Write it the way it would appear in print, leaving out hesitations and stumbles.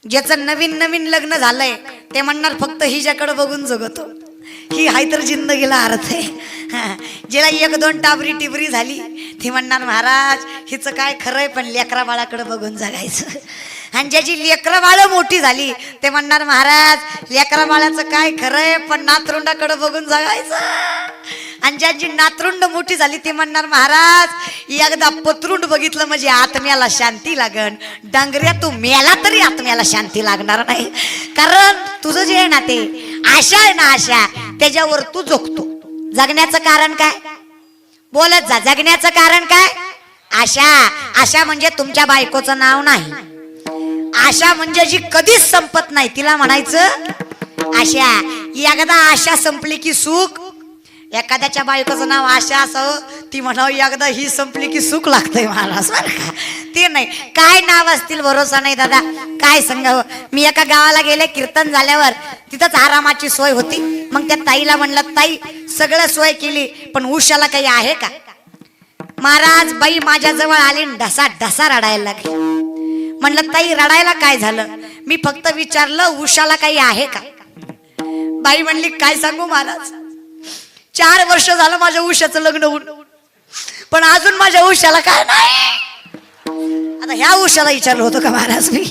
ज्याचं नवीन नवीन लग्न झालंय ते म्हणणार फक्त हिच्याकडे बघून जगतो, ही हाय तर जिंदगीला अर्थ आहे. जिला एक दोन टाबरी टिबरी झाली ती म्हणणार महाराज हिचं काय खरंय, पण लेकरा बाळाकडे बघून जगायचं. आणि ज्याची लेकरं बाळ मोठी झाली ते म्हणणार महाराज लेकरा बाळाचं काय खरंय, पण नातरुंडाकडे बघून जगायचं. आणि ज्यांची नातरुंड मोठी झाली ते म्हणणार महाराज एकदा पत्रुंड बघितलं म्हणजे आत्म्याला शांती लागन. डांगऱ्या तू मेला तरी आत्म्याला शांती लागणार नाही, कारण तुझं जे आहे ना ते आशा आहे ना, आशा त्याच्यावर तू जगतो. जगण्याचं कारण काय बोलत जा, जगण्याचं कारण काय? आशा. आशा म्हणजे तुमच्या बायकोचं नाव नाही, आशा म्हणजे जी कधीच संपत नाही तिला म्हणायचं आशा. एकदा आशा संपली की सुख. एखाद्याच्या बायकोचं नाव आशा असावं ती म्हणावं एकदा ही संपली की सुख लागतंय महाराज बरं का. ते नाही, काय नाव असतील भरोसा नाही दादा, काय सांगावं. मी एका गावाला गेले, कीर्तन झाल्यावर तिथंच आरामाची सोय होती. मग त्या ताईला म्हणलं ताई सगळं सोय केली पण उशाला काही आहे का? महाराज बाई माझ्याजवळ आली ढसा ढसा रडायला लागली. म्हणलं ताई रडायला काय झालं? मी फक्त विचारलं उशाला काही आहे का? बाई म्हणली काय सांगू महाराज, 4 वर्ष झालं माझ्या उशाचं लग्न होऊन, पण अजून माझ्या उशाला काय नाही. आता ह्या उशाला विचारलं होतं का महाराज मी?